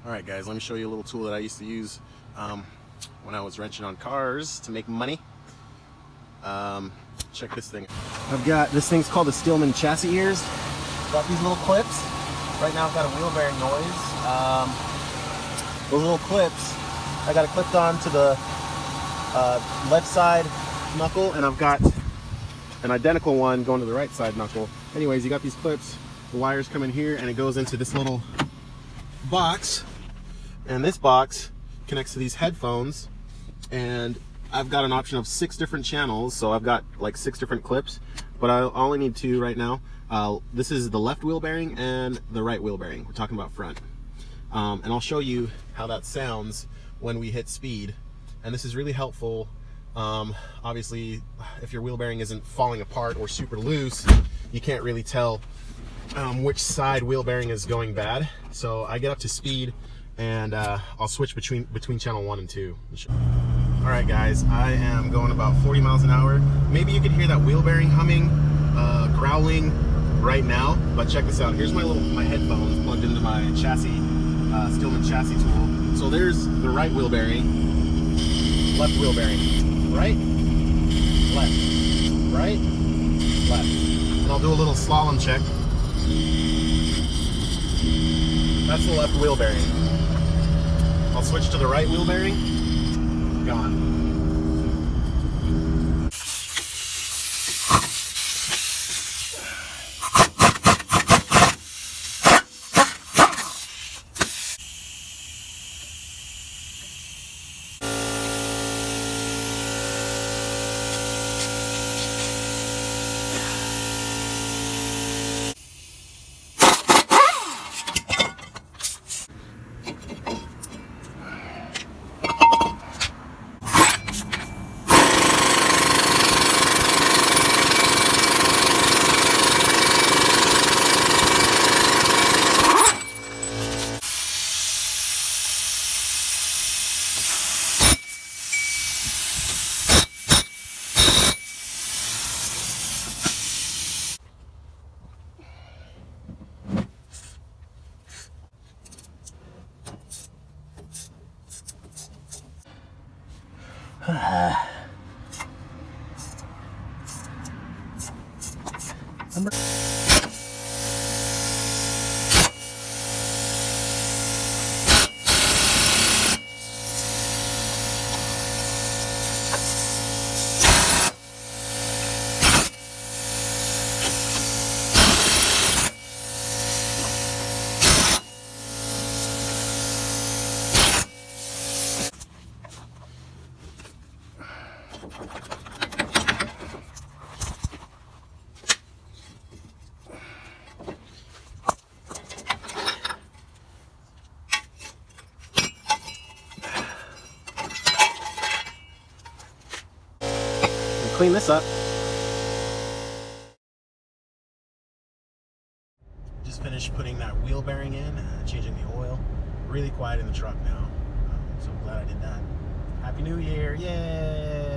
Alright guys, let me show you a little tool that I used to use when I was wrenching on cars to make money. Check this thing. I've got, this thing's called the Stillman chassis ears. Got these little clips. Right now I've got a wheel bearing noise. Those little clips, I got it clipped on to the left side knuckle, and I've got an identical one going to the right side knuckle. Anyways, you got these clips, the wires come in here and it goes into this little box, and this box connects to these headphones, and I've got an option of 6 different channels, so I've got like 6 different clips, but I only need 2 right now. This is the left wheel bearing and the right wheel bearing. We're talking about front. And I'll show you how that sounds when we hit speed, and this is really helpful. Obviously, if your wheel bearing isn't falling apart or super loose, you can't really tell which side wheel bearing is going bad. So I get up to speed and I'll switch between channel 1 and 2. All right guys, I am going about 40 miles an hour. Maybe you can hear that wheel bearing humming, growling right now, but check this out. Here's my headphones plugged into my chassis, Stillman chassis tool. So there's the right wheel bearing, left wheel bearing, right, left, right, left. And I'll do a little slalom check. That's the left wheel bearing. I'll switch to the right wheel bearing. Gone. Clean this up. Just finished putting that wheel bearing in, changing the oil. Really quiet in the truck now. So glad I did that. Happy New Year, yay!